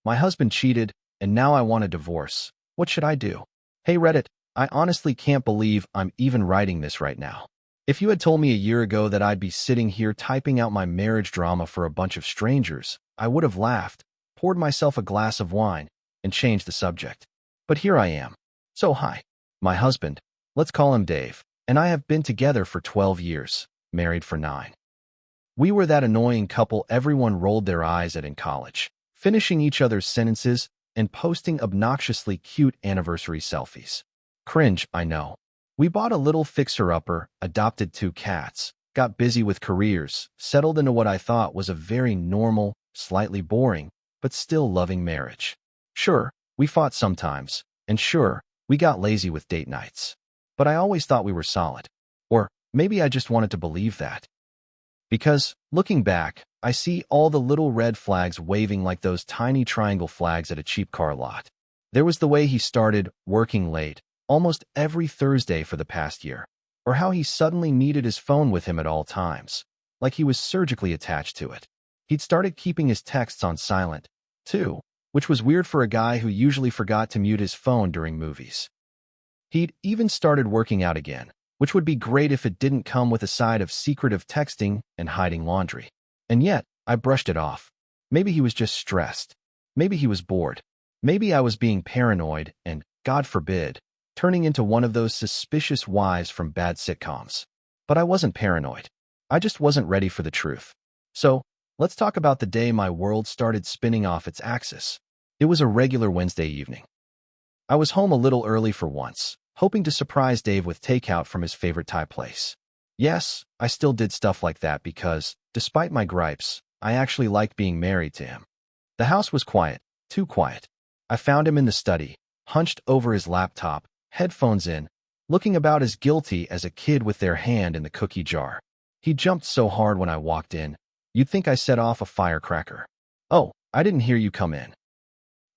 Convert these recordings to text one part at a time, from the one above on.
My husband cheated, and now I want a divorce. What should I do? Hey Reddit, I honestly can't believe I'm even writing this right now. If you had told me a year ago that I'd be sitting here typing out my marriage drama for a bunch of strangers, I would have laughed, poured myself a glass of wine, and changed the subject. But here I am. So hi, my husband, let's call him Dave, and I have been together for 12 years, married for 9. We were that annoying couple everyone rolled their eyes at in college, finishing each other's sentences and posting obnoxiously cute anniversary selfies. Cringe, I know. We bought a little fixer-upper, adopted 2 cats, got busy with careers, settled into what I thought was a very normal, slightly boring, but still loving marriage. Sure, we fought sometimes, and sure, we got lazy with date nights. But I always thought we were solid. Or maybe I just wanted to believe that. Because, looking back, I see all the little red flags waving like those tiny triangle flags at a cheap car lot. There was the way he started working late, almost every Thursday for the past year, or how he suddenly needed his phone with him at all times, like he was surgically attached to it. He'd started keeping his texts on silent, too, which was weird for a guy who usually forgot to mute his phone during movies. He'd even started working out again, which would be great if it didn't come with a side of secretive texting and hiding laundry. And yet, I brushed it off. Maybe he was just stressed. Maybe he was bored. Maybe I was being paranoid and, God forbid, turning into one of those suspicious wives from bad sitcoms. But I wasn't paranoid. I just wasn't ready for the truth. So, let's talk about the day my world started spinning off its axis. It was a regular Wednesday evening. I was home a little early for once, hoping to surprise Dave with takeout from his favorite Thai place. Yes, I still did stuff like that because, despite my gripes, I actually liked being married to him. The house was quiet, too quiet. I found him in the study, hunched over his laptop, headphones in, looking about as guilty as a kid with their hand in the cookie jar. He jumped so hard when I walked in, you'd think I set off a firecracker. "Oh, I didn't hear you come in,"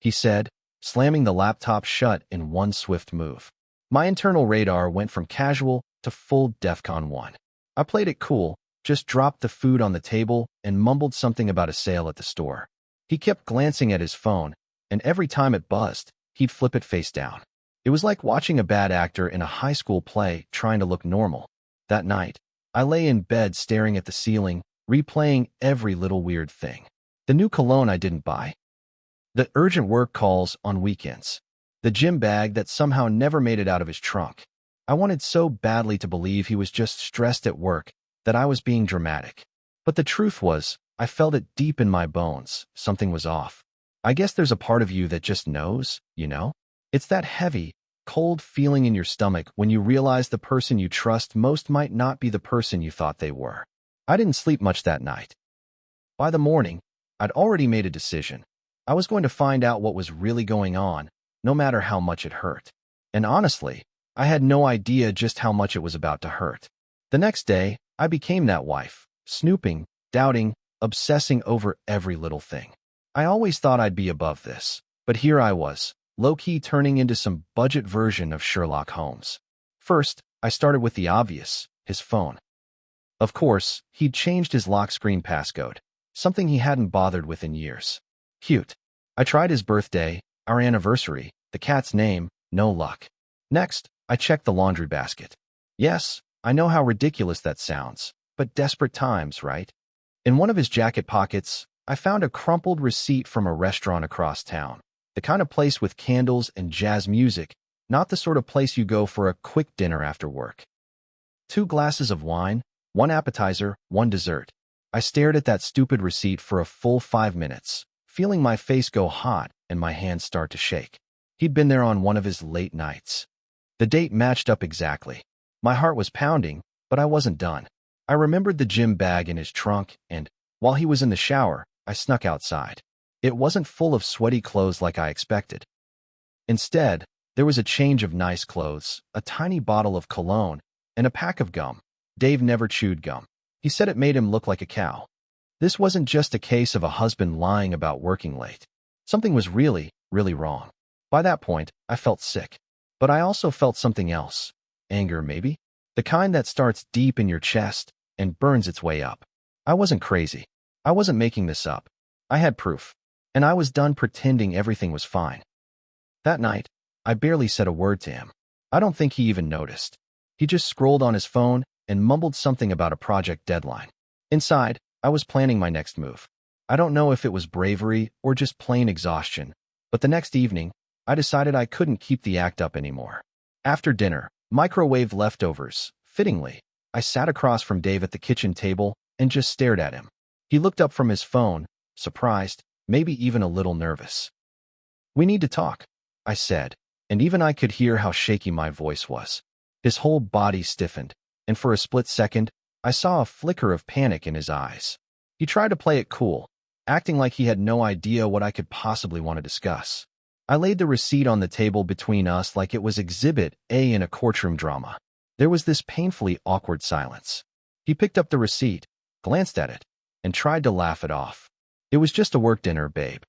he said, slamming the laptop shut in one swift move. My internal radar went from casual to full DEFCON 1. I played it cool, just dropped the food on the table and mumbled something about a sale at the store. He kept glancing at his phone, and every time it buzzed, he'd flip it face down. It was like watching a bad actor in a high school play trying to look normal. That night, I lay in bed staring at the ceiling, replaying every little weird thing. The new cologne I didn't buy. The urgent work calls on weekends. The gym bag that somehow never made it out of his trunk. I wanted so badly to believe he was just stressed at work that I was being dramatic. But the truth was, I felt it deep in my bones. Something was off. I guess there's a part of you that just knows, you know? It's that heavy, cold feeling in your stomach when you realize the person you trust most might not be the person you thought they were. I didn't sleep much that night. By the morning, I'd already made a decision. I was going to find out what was really going on, no matter how much it hurt. And honestly, I had no idea just how much it was about to hurt. The next day, I became that wife, snooping, doubting, obsessing over every little thing. I always thought I'd be above this, but here I was, low-key turning into some budget version of Sherlock Holmes. First, I started with the obvious, his phone. Of course, he'd changed his lock screen passcode, something he hadn't bothered with in years. Cute. I tried his birthday, our anniversary, the cat's name, no luck. Next, I checked the laundry basket. Yes, I know how ridiculous that sounds, but desperate times, right? In one of his jacket pockets, I found a crumpled receipt from a restaurant across town. The kind of place with candles and jazz music, not the sort of place you go for a quick dinner after work. 2 glasses of wine, 1 appetizer, 1 dessert. I stared at that stupid receipt for a full 5 minutes, feeling my face go hot and my hands start to shake. He'd been there on one of his late nights. The date matched up exactly. My heart was pounding, but I wasn't done. I remembered the gym bag in his trunk, and, while he was in the shower, I snuck outside. It wasn't full of sweaty clothes like I expected. Instead, there was a change of nice clothes, a tiny bottle of cologne, and a pack of gum. Dave never chewed gum. He said it made him look like a cow. This wasn't just a case of a husband lying about working late. Something was really, really wrong. By that point, I felt sick. But I also felt something else. Anger, maybe? The kind that starts deep in your chest and burns its way up. I wasn't crazy. I wasn't making this up. I had proof. and I was done pretending everything was fine. That night, I barely said a word to him. I don't think he even noticed. He just scrolled on his phone and mumbled something about a project deadline. Inside, I was planning my next move. I don't know if it was bravery or just plain exhaustion, but the next evening, I decided I couldn't keep the act up anymore. After dinner, microwave leftovers, fittingly, I sat across from Dave at the kitchen table and just stared at him. He looked up from his phone, surprised, maybe even a little nervous. "We need to talk," I said, and even I could hear how shaky my voice was. His whole body stiffened, and for a split second, I saw a flicker of panic in his eyes. He tried to play it cool, acting like he had no idea what I could possibly want to discuss. I laid the receipt on the table between us like it was Exhibit A in a courtroom drama. There was this painfully awkward silence. He picked up the receipt, glanced at it, and tried to laugh it off. "It was just a work dinner, babe.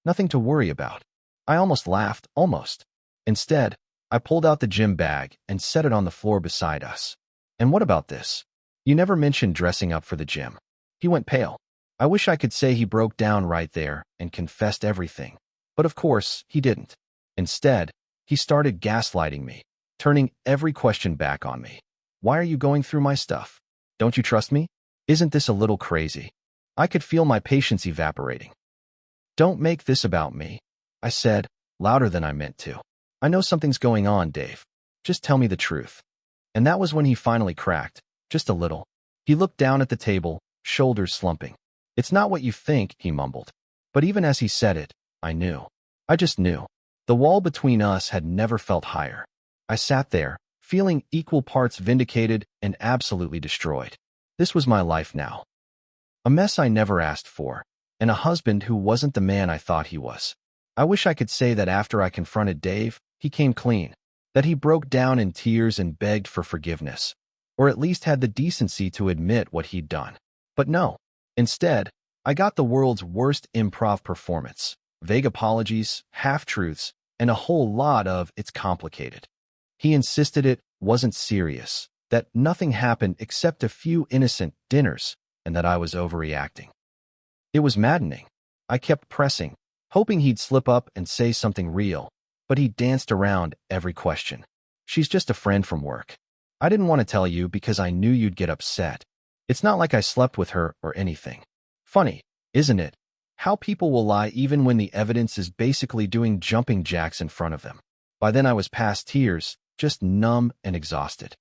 Nothing to worry about." I almost laughed, almost. Instead, I pulled out the gym bag and set it on the floor beside us. "And what about this? You never mentioned dressing up for the gym." He went pale. I wish I could say he broke down right there and confessed everything. But of course, he didn't. Instead, he started gaslighting me, turning every question back on me. "Why are you going through my stuff? Don't you trust me? Isn't this a little crazy?" I could feel my patience evaporating. "Don't make this about me," I said, louder than I meant to. "I know something's going on, Dave. Just tell me the truth." And that was when he finally cracked, just a little. He looked down at the table, shoulders slumping. "It's not what you think," he mumbled. But even as he said it, I knew. I just knew. The wall between us had never felt higher. I sat there, feeling equal parts vindicated and absolutely destroyed. This was my life now. A mess I never asked for, and a husband who wasn't the man I thought he was. I wish I could say that after I confronted Dave, he came clean, that he broke down in tears and begged for forgiveness, or at least had the decency to admit what he'd done. But no. Instead, I got the world's worst improv performance. Vague apologies, half-truths, and a whole lot of "it's complicated." He insisted it wasn't serious, that nothing happened except a few innocent dinners, and that I was overreacting. It was maddening. I kept pressing, hoping he'd slip up and say something real, but he danced around every question. "She's just a friend from work. I didn't want to tell you because I knew you'd get upset. It's not like I slept with her or anything." Funny, isn't it? How people will lie even when the evidence is basically doing jumping jacks in front of them. By then I was past tears, just numb and exhausted.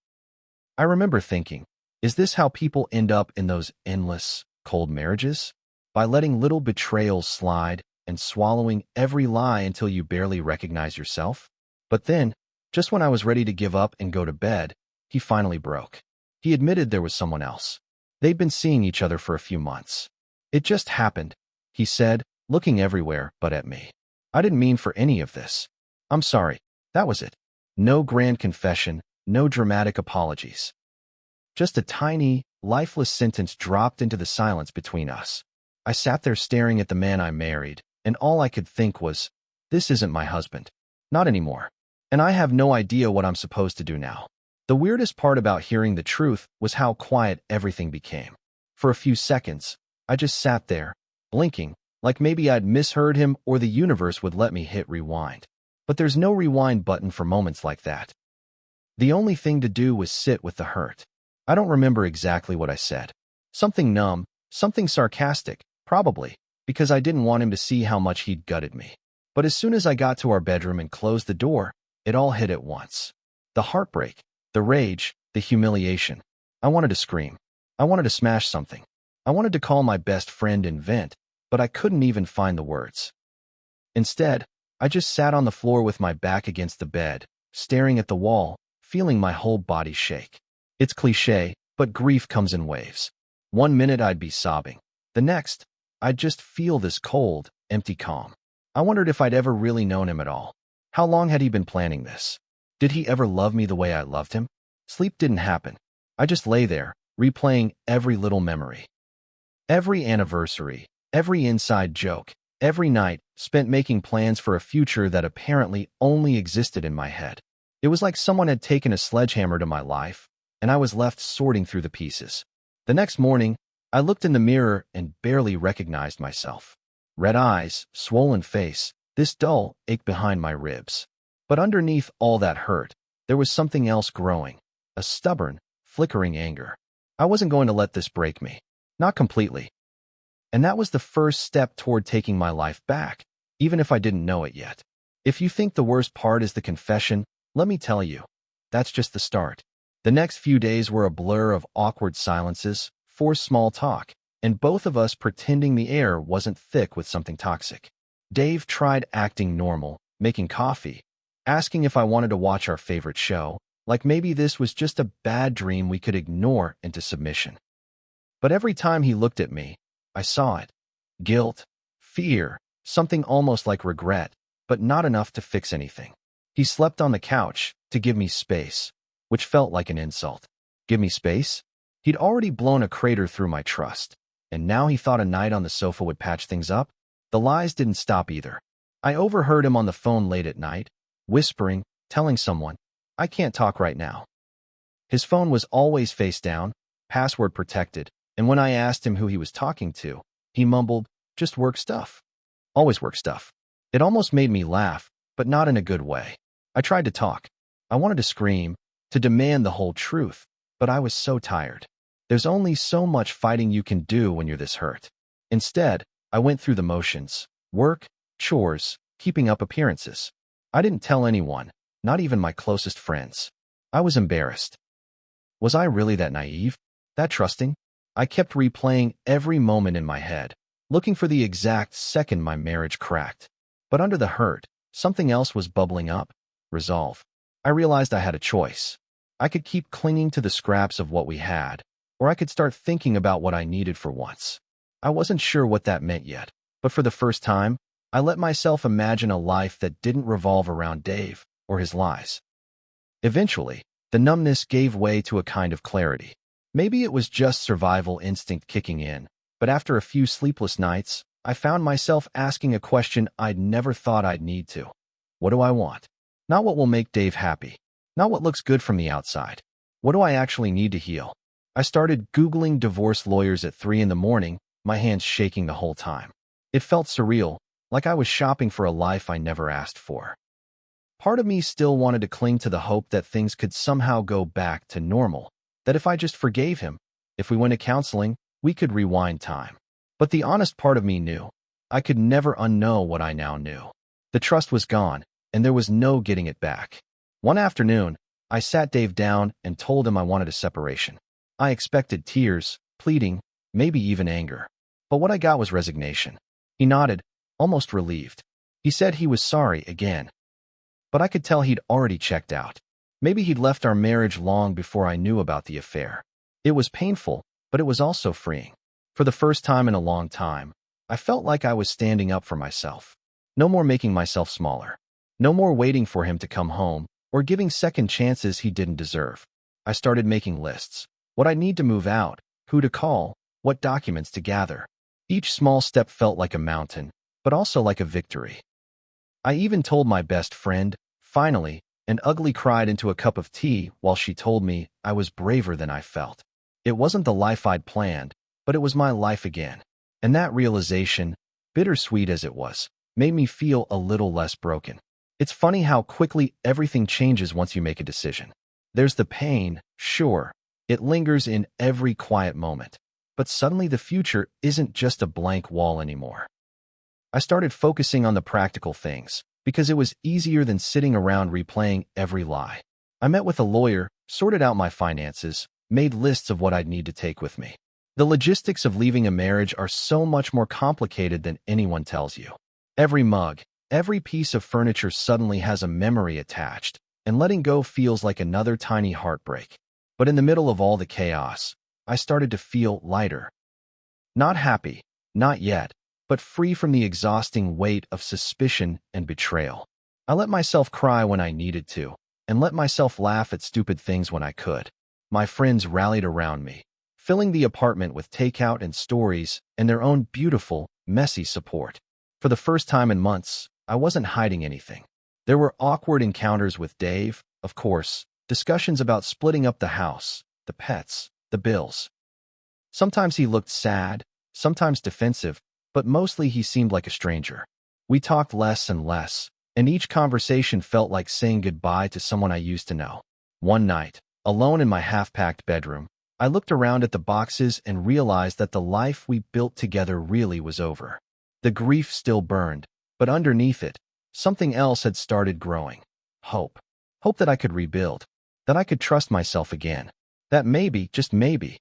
I remember thinking, is this how people end up in those endless, cold marriages? By letting little betrayals slide and swallowing every lie until you barely recognize yourself? But then, just when I was ready to give up and go to bed, he finally broke. He admitted there was someone else. They'd been seeing each other for a few months. "It just happened," he said, looking everywhere but at me. "I didn't mean for any of this. I'm sorry." That was it. No grand confession, no dramatic apologies. Just a tiny, lifeless sentence dropped into the silence between us. I sat there staring at the man I married, and all I could think was, this isn't my husband. Not anymore. And I have no idea what I'm supposed to do now. The weirdest part about hearing the truth was how quiet everything became. For a few seconds, I just sat there, blinking, like maybe I'd misheard him or the universe would let me hit rewind. But there's no rewind button for moments like that. The only thing to do was sit with the hurt. I don't remember exactly what I said. Something numb, something sarcastic, probably, because I didn't want him to see how much he'd gutted me. But as soon as I got to our bedroom and closed the door, it all hit at once. The heartbreak, the rage, the humiliation. I wanted to scream. I wanted to smash something. I wanted to call my best friend and vent, but I couldn't even find the words. Instead, I just sat on the floor with my back against the bed, staring at the wall, feeling my whole body shake. It's cliché, but grief comes in waves. One minute I'd be sobbing. The next, I'd just feel this cold, empty calm. I wondered if I'd ever really known him at all. How long had he been planning this? Did he ever love me the way I loved him? Sleep didn't happen. I just lay there, replaying every little memory. Every anniversary, every inside joke, every night spent making plans for a future that apparently only existed in my head. It was like someone had taken a sledgehammer to my life, and I was left sorting through the pieces. The next morning, I looked in the mirror and barely recognized myself. Red eyes, swollen face, this dull ache behind my ribs. But underneath all that hurt, there was something else growing, a stubborn, flickering anger. I wasn't going to let this break me. Not completely. And that was the first step toward taking my life back, even if I didn't know it yet. If you think the worst part is the confession, let me tell you, that's just the start. The next few days were a blur of awkward silences, forced small talk, and both of us pretending the air wasn't thick with something toxic. Dave tried acting normal, making coffee, asking if I wanted to watch our favorite show, like maybe this was just a bad dream we could ignore into submission. But every time he looked at me, I saw it. Guilt, fear, something almost like regret, but not enough to fix anything. He slept on the couch to give me space, which felt like an insult. Give me space? He'd already blown a crater through my trust, and now he thought a night on the sofa would patch things up? The lies didn't stop either. I overheard him on the phone late at night, whispering, telling someone, "I can't talk right now." His phone was always face down, password protected, and when I asked him who he was talking to, he mumbled, "Just work stuff." Always work stuff. It almost made me laugh, but not in a good way. I tried to talk. I wanted to scream, to demand the whole truth, but I was so tired. There's only so much fighting you can do when you're this hurt. Instead, I went through the motions. Work, chores, keeping up appearances. I didn't tell anyone, not even my closest friends. I was embarrassed. Was I really that naive? That trusting? I kept replaying every moment in my head, looking for the exact second my marriage cracked. But under the hurt, something else was bubbling up. Resolve. I realized I had a choice. I could keep clinging to the scraps of what we had, or I could start thinking about what I needed for once. I wasn't sure what that meant yet, but for the first time, I let myself imagine a life that didn't revolve around Dave or his lies. Eventually, the numbness gave way to a kind of clarity. Maybe it was just survival instinct kicking in, but after a few sleepless nights, I found myself asking a question I'd never thought I'd need to. What do I want? Not what will make Dave happy. Not what looks good from the outside. What do I actually need to heal? I started Googling divorce lawyers at 3 in the morning, my hands shaking the whole time. It felt surreal, like I was shopping for a life I never asked for. Part of me still wanted to cling to the hope that things could somehow go back to normal, that if I just forgave him, if we went to counseling, we could rewind time. But the honest part of me knew I could never unknow what I now knew. The trust was gone, and there was no getting it back. One afternoon, I sat Dave down and told him I wanted a separation. I expected tears, pleading, maybe even anger. But what I got was resignation. He nodded, almost relieved. He said he was sorry again. But I could tell he'd already checked out. Maybe he'd left our marriage long before I knew about the affair. It was painful, but it was also freeing. For the first time in a long time, I felt like I was standing up for myself. No more making myself smaller. No more waiting for him to come home or giving second chances he didn't deserve. I started making lists. What I need to move out, who to call, what documents to gather. Each small step felt like a mountain, but also like a victory. I even told my best friend, finally, and ugly cried into a cup of tea while she told me I was braver than I felt. It wasn't the life I'd planned, but it was my life again. And that realization, bittersweet as it was, made me feel a little less broken. It's funny how quickly everything changes once you make a decision. There's the pain, sure. It lingers in every quiet moment. But suddenly the future isn't just a blank wall anymore. I started focusing on the practical things, because it was easier than sitting around replaying every lie. I met with a lawyer, sorted out my finances, made lists of what I'd need to take with me. The logistics of leaving a marriage are so much more complicated than anyone tells you. Every mug, every piece of furniture suddenly has a memory attached, and letting go feels like another tiny heartbreak. But in the middle of all the chaos, I started to feel lighter. Not happy, not yet, but free from the exhausting weight of suspicion and betrayal. I let myself cry when I needed to, and let myself laugh at stupid things when I could. My friends rallied around me, filling the apartment with takeout and stories and their own beautiful, messy support. For the first time in months, I wasn't hiding anything. There were awkward encounters with Dave, of course, discussions about splitting up the house, the pets, the bills. Sometimes he looked sad, sometimes defensive, but mostly he seemed like a stranger. We talked less and less, and each conversation felt like saying goodbye to someone I used to know. One night, alone in my half-packed bedroom, I looked around at the boxes and realized that the life we built together really was over. The grief still burned, but underneath it, something else had started growing. Hope. Hope that I could rebuild, that I could trust myself again, that maybe, just maybe,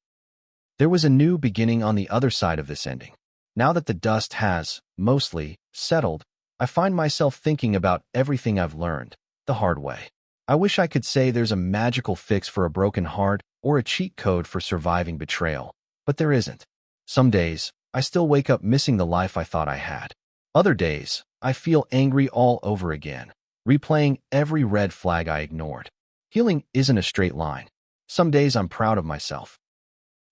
there was a new beginning on the other side of this ending. Now that the dust has, mostly, settled, I find myself thinking about everything I've learned, the hard way. I wish I could say there's a magical fix for a broken heart or a cheat code for surviving betrayal, but there isn't. Some days, I still wake up missing the life I thought I had. Other days, I feel angry all over again, replaying every red flag I ignored. Healing isn't a straight line. Some days I'm proud of myself.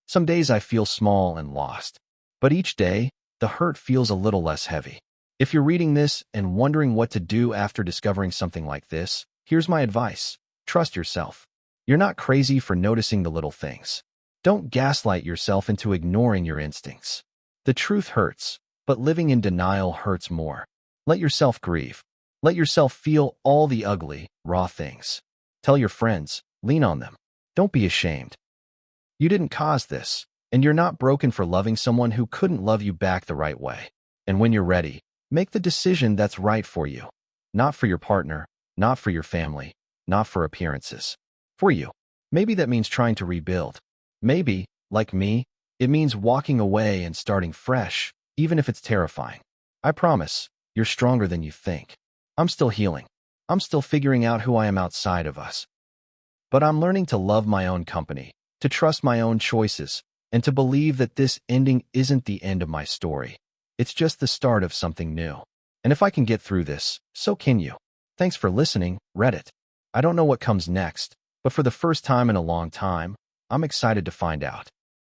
Some days I feel small and lost. But each day, the hurt feels a little less heavy. If you're reading this and wondering what to do after discovering something like this, here's my advice. Trust yourself. You're not crazy for noticing the little things. Don't gaslight yourself into ignoring your instincts. The truth hurts, but living in denial hurts more. Let yourself grieve. Let yourself feel all the ugly, raw things. Tell your friends, lean on them. Don't be ashamed. You didn't cause this, and you're not broken for loving someone who couldn't love you back the right way. And when you're ready, make the decision that's right for you. Not for your partner, not for your family, not for appearances. For you. Maybe that means trying to rebuild. Maybe, like me, it means walking away and starting fresh, even if it's terrifying. I promise, you're stronger than you think. I'm still healing. I'm still figuring out who I am outside of us. But I'm learning to love my own company, to trust my own choices, and to believe that this ending isn't the end of my story. It's just the start of something new. And if I can get through this, so can you. Thanks for listening, Reddit. I don't know what comes next, but for the first time in a long time, I'm excited to find out.